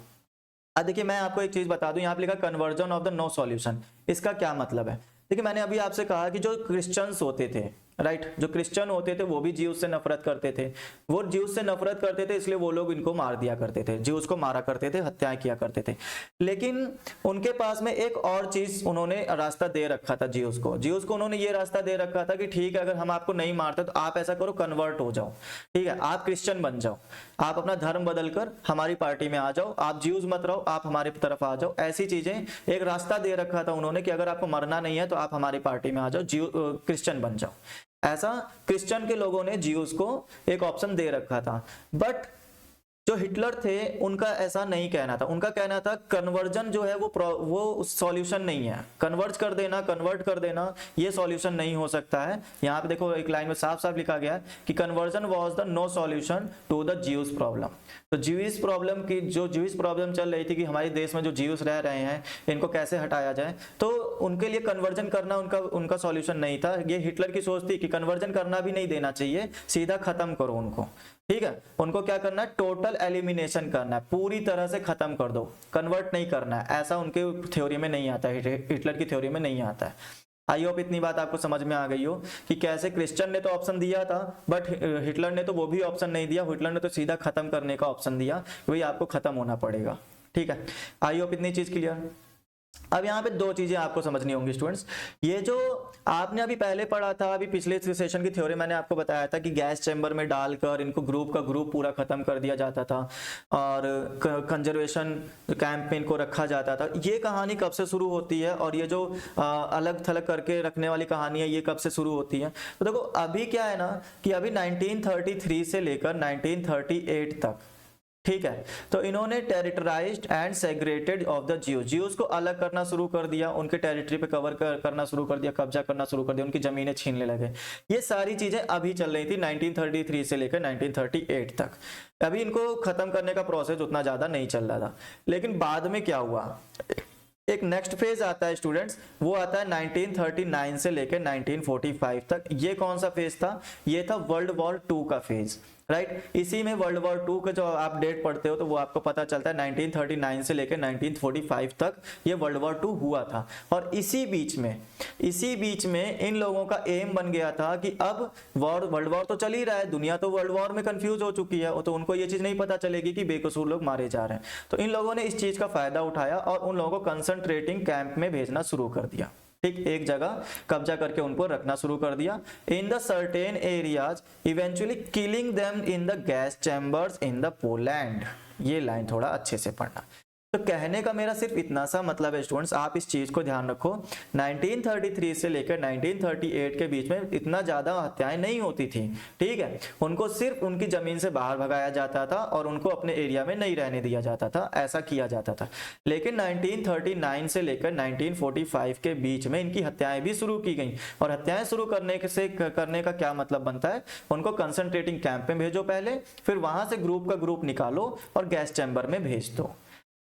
अब देखिए मैं आपको एक चीज बता दूं, यहाँ पे लिखा conversion of the no solution, इसका क्या मतलब है? देखिए मैंने अभी आपसे कहा कि जो क्रिश्चियंस होते थे, राइट, जो क्रिश्चियन होते थे वो भी ज्यूस से नफरत करते थे। वो ज्यूस से नफरत करते थे, इसलिए वो लोग इनको मार दिया करते थे, ज्यूस को मारा करते थे, हत्याएं किया करते थे। लेकिन उनके पास में एक और चीज उन्होंने रास्ता दे रखा था ज्यूस को उन्होंने ये रास्ता दे रखा था कि ठीक है, अगर हम आपको नहीं मारते तो आप ऐसा करो, कन्वर्ट हो जाओ, ठीक है, आप क्रिश्चियन बन जाओ, आप अपना धर्म बदलकर हमारी पार्टी में आ जाओ, आप ज्यूस मत रहो, आप हमारी तरफ आ जाओ। ऐसी चीजें एक रास्ता दे रखा था उन्होंने कि अगर आपको मरना नहीं है तो आप हमारी पार्टी में आ जाओ, क्रिश्चियन बन जाओ। ऐसा क्रिश्चियन के लोगों ने ज्यूस को एक ऑप्शन दे रखा था। बट जो हिटलर थे उनका ऐसा नहीं कहना था। उनका कहना था कन्वर्जन जो है वो सॉल्यूशन नहीं है, कन्वर्ट कर देना ये सॉल्यूशन नहीं हो सकता है। यहाँ पे देखो एक लाइन में साफ साफ लिखा गया है कि conversion was the no solution to the Jews problem. तो ज्यूस प्रॉब्लम चल रही थी कि हमारे देश में जो ज्यूस रह रहे हैं इनको कैसे हटाया जाए, तो उनके लिए कन्वर्जन करना उनका सॉल्यूशन नहीं था। ये हिटलर की सोच थी कि कन्वर्जन करना भी नहीं देना चाहिए, सीधा खत्म करो उनको, ठीक है। उनको क्या करना है? टोटल एलिमिनेशन करना है, पूरी तरह से खत्म कर दो, कन्वर्ट नहीं करना है। ऐसा उनके थ्योरी में नहीं आता है, हिटलर की थ्योरी में नहीं आता है। आई होप इतनी बात आपको समझ में आ गई हो कि कैसे क्रिश्चियन ने तो ऑप्शन दिया था बट हिटलर ने तो वो भी ऑप्शन नहीं दिया, हिटलर ने तो सीधा खत्म करने का ऑप्शन दिया, वही आपको खत्म होना पड़ेगा। ठीक है, आई होप इतनी चीज क्लियर। अब यहाँ पे दो चीजें आपको समझनी होंगी स्टूडेंट्स। ये जो आपने अभी पहले पढ़ा था, अभी पिछले सेशन की थ्योरी मैंने आपको बताया था कि गैस चैम्बर में डालकर इनको ग्रुप का ग्रुप पूरा खत्म कर दिया जाता था और कंजर्वेशन कैंप में इनको रखा जाता था। ये कहानी कब से शुरू होती है और ये जो अलग थलग करके रखने वाली कहानी है ये कब से शुरू होती है? तो देखो अभी क्या है ना कि अभी 1933 से लेकर 1938 तक, ठीक है, तो इन्होंने टेरिटराइज्ड एंड सेग्रेटेड ऑफ द ज्यूज को अलग करना शुरू कर दिया, उनके टेरिटरी पे कवर करना शुरू कर दिया, कब्जा करना शुरू कर दिया, उनकी जमीनें छीनने लगे। ये सारी चीजें अभी चल रही थी 1933 से लेकर 1938 तक। अभी इनको खत्म करने का प्रोसेस उतना ज्यादा नहीं चल रहा था, लेकिन बाद में क्या हुआ, एक नेक्स्ट फेज आता है स्टूडेंट्स, वो आता है 1939 से लेकर 1945 तक। ये कौन सा फेज था? ये था वर्ल्ड वॉर 2 का फेज, राइट। इसी में वर्ल्ड वॉर 2 का जो आप डेट पढ़ते हो तो वो आपको पता चलता है 1939 से लेकर 1945 तक ये वर्ल्ड वॉर 2 हुआ था। और इसी बीच में इन लोगों का एम बन गया था कि अब वर्ल्ड वॉर तो चल ही रहा है, दुनिया तो वर्ल्ड वॉर में कंफ्यूज हो चुकी है, तो उनको ये चीज नहीं पता चलेगी कि बेकसूर लोग मारे जा रहे हैं। तो इन लोगों ने इस चीज का फायदा उठाया और उन लोगों को कंसंट्रेटिंग कैंप में भेजना शुरू कर दिया। ठीक, एक जगह कब्जा करके उनको रखना शुरू कर दिया in the certain areas, eventually killing them in the gas chambers in the Poland. ये लाइन थोड़ा अच्छे से पढ़ना। तो कहने का मेरा सिर्फ इतना सा मतलब है स्टूडेंट्स, आप इस चीज को ध्यान रखो, 1933 से लेकर 1938 के बीच में इतना ज्यादा हत्याएं नहीं होती थी, ठीक है। उनको सिर्फ उनकी जमीन से बाहर भगाया जाता था और उनको अपने एरिया में नहीं रहने दिया जाता था, ऐसा किया जाता था। लेकिन 1939 से लेकर 1945 के बीच में इनकी हत्याएं भी शुरू की गई। और हत्याएं शुरू करने का क्या मतलब बनता है, उनको कंसंट्रेटिंग कैंप में भेजो पहले, फिर वहां से ग्रुप का ग्रुप निकालो और गैस चैम्बर में भेज दो।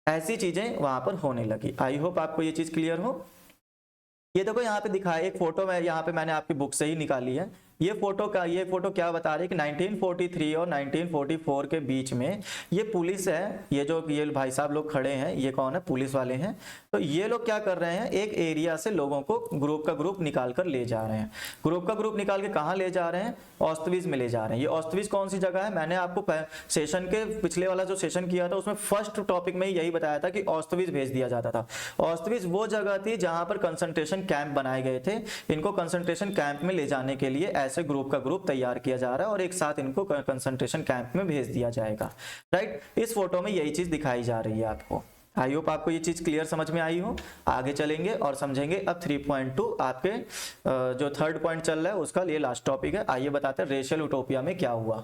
ऐसी चीजें वहां पर होने लगी। आई होप आपको ये चीज क्लियर हो। ये देखो यहाँ पे दिखाया एक फोटो, मैं यहाँ पे मैंने आपकी बुक से ही निकाली है। ये फोटो क्या बता रही है कि 1943 और 1944 के बीच में ये पुलिस है, ये भाई साहब लोग खड़े हैं, ये कौन है? पुलिस वाले हैं। तो ये लोग क्या कर रहे हैं, एक एरिया से लोगों को ग्रुप का ग्रुप निकाल कर ले जा रहे हैं। ग्रुप का ग्रुप निकाल के कहाँ ले जा रहे हैं? ऑस्टविज में ले जा रहे हैं। ये ऑस्टविज कौन सी जगह है? मैंने आपको सेशन के पिछले वाला जो सेशन किया था उसमें फर्स्ट टॉपिक में यही बताया था कि ऑस्टविज भेज दिया जाता था। ऑस्टविज वो जगह थी जहां पर कंसंट्रेशन कैंप बनाए गए थे। इनको कंसंट्रेशन कैंप में ले जाने के लिए ऐसे ग्रुप का ग्रुप तैयार किया जा रहा है और एक साथ इनको कंसंट्रेशन कैंप में भेज दिया जाएगा, राइट। इस फोटो में यही चीज दिखाई जा रही है आपको। आई होप आपको ये चीज क्लियर समझ में आई हो। आगे चलेंगे और समझेंगे अब 3.2 आपके जो थर्ड पॉइंट चल रहा है उसका ये लास्ट टॉपिक है। आइए बताते हैं रेशियल यूटोपिया में क्या हुआ।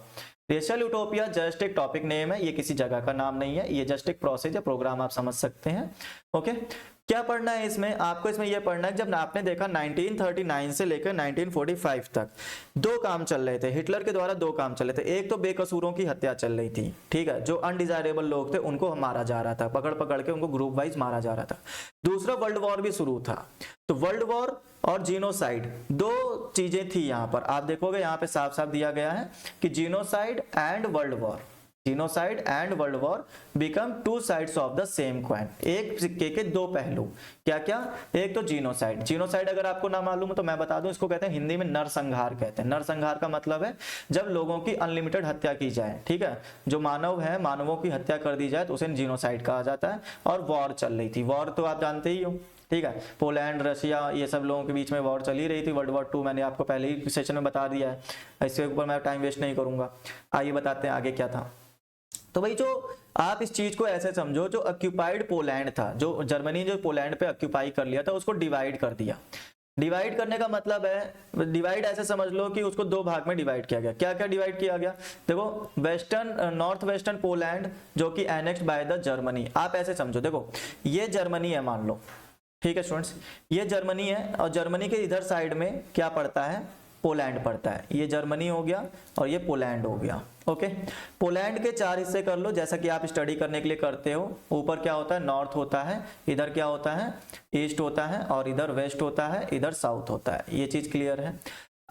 रेशियल यूटोपिया जस्ट एक टॉपिक नेम है, ये किसी जगह का नाम नहीं है, ये जस्ट एक प्रोसेस या प्रोग्राम आप समझ सकते हैं। ओके, क्या पढ़ना है इसमें? आपको इसमें यह पढ़ना है जब आपने देखा 1939 से लेकर 1945 तक दो काम चल रहे थे, हिटलर के द्वारा दो काम चल रहे थे। एक तो बेकसूरों की हत्या चल रही थी, ठीक है, जो अनडिजायरेबल लोग थे उनको मारा जा रहा था, पकड़ पकड़ के उनको ग्रुप वाइज मारा जा रहा था। दूसरा वर्ल्ड वॉर भी शुरू था। तो वर्ल्ड वॉर और जीनोसाइड दो चीजें थी। यहाँ पर आप देखोगे यहाँ पे साफ साफ दिया गया है कि genocide and world war, genocide and world war become two sides of the same coin, एक सिक्के के दो पहलू। क्या क्या? एक तो जीनोसाइड। जीनोसाइड अगर आपको ना मालूम हो तो मैं बता दूं, इसको कहते हैं हिंदी में नरसंहार कहते हैं। नरसंहार का मतलब है जब लोगों की अनलिमिटेड हत्या की जाए, ठीक है, जो मानव है मानवों की हत्या कर दी जाए तो उसे जीनोसाइड कहा जाता है। और वॉर चल रही थी, वॉर तो आप जानते ही हो, ठीक है, पोलैंड रशिया ये सब लोगों के बीच में वॉर चली रही थी। वर्ल्ड वॉर 2 मैंने आपको पहले ही सेशन में बता दिया है, इसके ऊपर मैं टाइम वेस्ट नहीं करूंगा। आइए बताते हैं आगे क्या था। तो भाई जो आप इस चीज को ऐसे समझो, जो ऑक्यूपाइड पोलैंड था, जो जर्मनी जो पोलैंड पे ऑक्यूपाई कर लिया था उसको डिवाइड कर दिया। डिवाइड करने का मतलब है, डिवाइड ऐसे समझ लो कि उसको दो भाग में डिवाइड किया गया। क्या क्या डिवाइड किया गया? देखो, वेस्टर्न नॉर्थ वेस्टर्न पोलैंड जो कि एनेक्स्ड बाय द जर्मनी। आप ऐसे समझो, देखो ये जर्मनी है मान लो, ठीक है स्टूडेंट्स, ये जर्मनी है और जर्मनी के इधर साइड में क्या पड़ता है? पोलैंड पड़ता है। ये जर्मनी हो गया और ये पोलैंड हो गया। ओके, पोलैंड के 4 हिस्से कर लो जैसा कि आप स्टडी करने के लिए करते हो। ऊपर क्या होता है? नॉर्थ होता है, इधर क्या होता है? ईस्ट होता है, और इधर वेस्ट होता है, इधर साउथ होता है। ये चीज क्लियर है।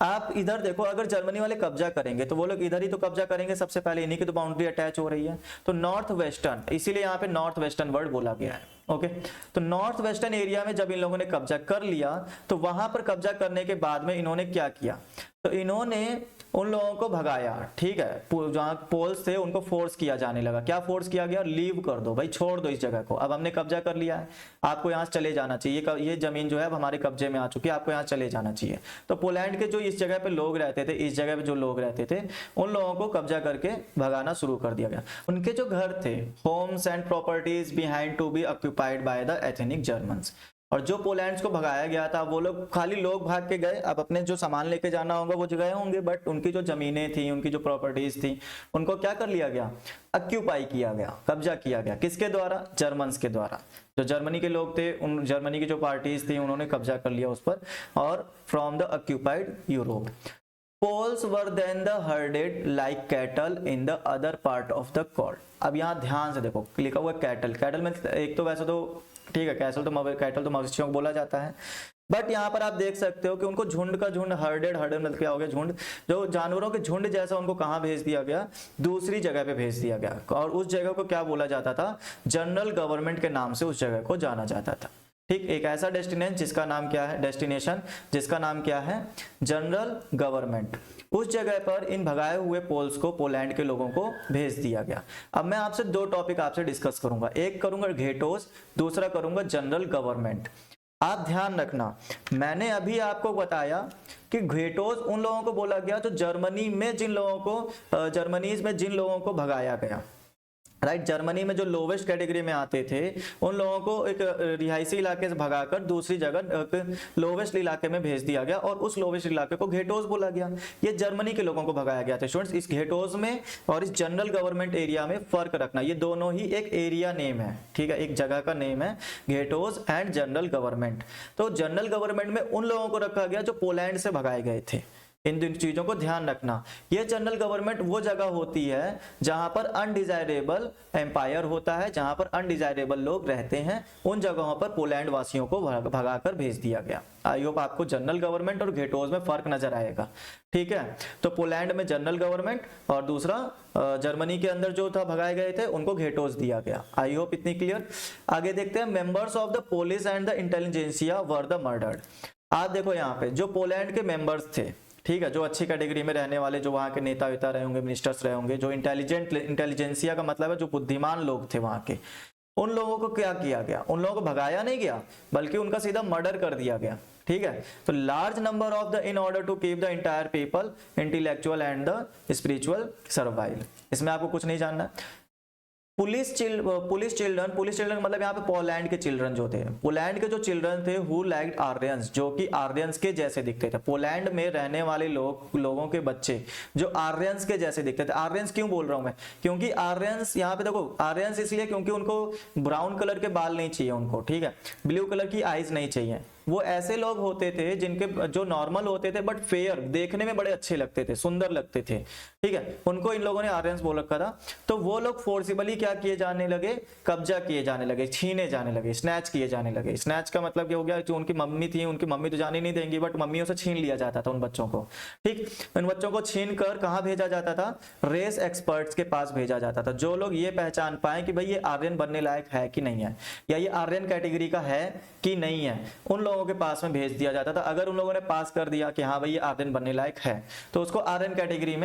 आप इधर देखो, अगर जर्मनी वाले कब्जा करेंगे तो वो लोग इधर ही तो कब्जा करेंगे सबसे पहले, इन्हीं की तो बाउंड्री अटैच हो रही है। तो नॉर्थ वेस्टर्न, इसीलिए यहाँ पे नॉर्थ वेस्टर्न वर्ड बोला गया है। ओके। तो नॉर्थ वेस्टर्न एरिया में जब इन लोगों ने कब्जा कर लिया तो वहां पर कब्जा करने के बाद में इन्होंने क्या किया, तो इन्होंने उन लोगों को भगाया, ठीक है, जहां पोल्स थे उनको फोर्स किया जाने लगा। क्या फोर्स किया गया, लीव कर दो भाई, छोड़ दो इस जगह को, अब हमने कब्जा कर लिया है, आपको यहाँ से चले जाना चाहिए, ये जमीन जो है अब हमारे कब्जे में आ चुकी है, आपको यहाँ चले जाना चाहिए। तो पोलैंड के जो इस जगह पे लोग रहते थे, इस जगह पे जो लोग रहते थे, उन लोगों को कब्जा करके भगाना शुरू कर दिया गया। उनके जो घर थे, homes and properties behind to be occupied by the ethnic Germans. और जो पोलैंड्स को भगाया गया था वो लोग, खाली लोग भाग के गए, अब अपने जो सामान लेके जाना होगा वो गए होंगे, बट उनकी जो जमीनें थी, उनकी जो प्रॉपर्टीज थी, उनको क्या कर लिया गया, ऑक्यूपाई किया गया, कब्जा किया गया। किसके द्वारा, जर्मन्स के द्वारा। जो जर्मनी के लोग थे, उन जर्मनी की जो पार्टीज थी उन्होंने कब्जा कर लिया उस पर, और from the occupied Europe. Poles were then the herded like cattle in the other part of the court। अब यहाँ ध्यान से देखो, लिखा हुआ कैटल, कैटल में एक तो वैसे तो ठीक है, कैटल तो मवेशियों को बोला जाता है, बट यहाँ पर आप देख सकते हो कि उनको झुंड का झुंड, हर्डेड मतलब क्या हो गया, झुंड, जो जानवरों के झुंड जैसा उनको कहाँ भेज दिया गया, दूसरी जगह पे भेज दिया गया। और उस जगह को क्या बोला जाता था, जनरल गवर्नमेंट के नाम से उस जगह को जाना जाता था। ठीक, एक ऐसा डेस्टिनेशन जिसका नाम क्या है, डेस्टिनेशन जिसका नाम क्या है, जनरल गवर्नमेंट। उस जगह पर इन भगाए हुए पोल्स को, पोलैंड के लोगों को भेज दिया गया। अब मैं आपसे दो टॉपिक आपसे डिस्कस करूंगा, एक करूंगा घेटोस, दूसरा करूंगा जनरल गवर्नमेंट। आप ध्यान रखना, मैंने अभी आपको बताया कि घेटोस उन लोगों को बोला गया जो जर्मनी में जिन लोगों को भगाया गया, राइट। जर्मनी में जो लोवेस्ट कैटेगरी में आते थे उन लोगों को एक रिहायशी इलाके से भगाकर दूसरी जगह लोवेस्ट इलाके में भेज दिया गया, और उस लोवेस्ट इलाके को घेटोस बोला गया। ये जर्मनी के लोगों को भगाया गया था। स्टूडेंट्स, इस घेटोस में और इस जनरल गवर्नमेंट एरिया में फर्क रखना, ये दोनों ही एक एरिया नेम है, ठीक है, एक जगह का नेम है, घेटोस एंड जनरल गवर्नमेंट। तो जनरल गवर्नमेंट में उन लोगों को रखा गया जो पोलैंड से भगाए गए थे। इन चीजों को ध्यान रखना। ये जनरल गवर्नमेंट वो जगह होती है जहां पर अनडिजायरेबल एम्पायर होता है, जहां पर अनडिजायरेबल लोग रहते हैं, उन जगहों पर पोलैंड वासियों को भगाकर भेज दिया गया। आई होप आपको जनरल गवर्नमेंट और घेटोस में फर्क नजर आएगा, ठीक है। तो पोलैंड में जनरल गवर्नमेंट और दूसरा जर्मनी के अंदर जो था भगाए गए थे उनको घेटोस दिया गया। आई होप इतनी क्लियर। आगे देखते हैं, members of the police and the intelligentsia were the murdered. आप देखो यहाँ पे जो पोलैंड के मेंबर्स थे, ठीक है, जो अच्छी कैटेगरी में रहने वाले, जो वहाँ के नेता वेता रहे होंगे, मिनिस्टर्स रहे होंगे, जो इंटेलिजेंसिया का मतलब है जो बुद्धिमान लोग थे वहाँ के, उन लोगों को क्या किया गया, उन लोगों को भगाया नहीं गया बल्कि उनका सीधा मर्डर कर दिया गया, ठीक है। तो large number of the, in order to keep the entire people intellectual and the spiritual survive. इसमें आपको कुछ नहीं जानना। पुलिस चिल्ड्रन मतलब यहाँ पे पोलैंड के चिल्ड्रन जो थे, पोलैंड के जो चिल्ड्रन थे हु लाइक्ड आर्यंस, जो कि आर्यंस के जैसे दिखते थे। पोलैंड में रहने वाले लोगों के बच्चे जो आर्यंस के जैसे दिखते थे। आर्यंस क्यों बोल रहा हूं मैं, क्योंकि आर्यंस यहाँ पे देखो, आर्यंस इसलिए क्योंकि उनको ब्राउन कलर के बाल नहीं चाहिए उनको, ठीक है, ब्लू कलर की आईज नहीं चाहिए। वो ऐसे लोग होते थे जिनके जो नॉर्मल होते थे बट फेयर, देखने में बड़े अच्छे लगते थे, सुंदर लगते थे, ठीक है, उनको इन लोगों ने आर्यंस बोल रखा था। तो वो लोग फोर्सिबली क्या किए जाने लगे, कब्जा किए जाने लगे, छीने जाने लगे, स्नैच किए जाने लगे। स्नैच का मतलब क्या हो गया, जो उनकी मम्मी थी, उनकी मम्मी तो जाने नहीं देंगी बट मम्मियों से छीन लिया जाता था उन बच्चों को, ठीक। इन बच्चों को छीन कर कहाँ भेजा जाता था, रेस एक्सपर्ट्स के पास भेजा जाता था। जो लोग ये पहचान पाए कि भाई ये आर्यन बनने लायक है कि नहीं है, या ये आर्यन कैटेगरी का है कि नहीं है, उन लोगों के पास में भेज दिया जाता था। अगर उन लोगों ने पास कर दिया कि हाँ भाई ये आर्यन बनने लायक है, तो उसको आर्यन कैटेगरी में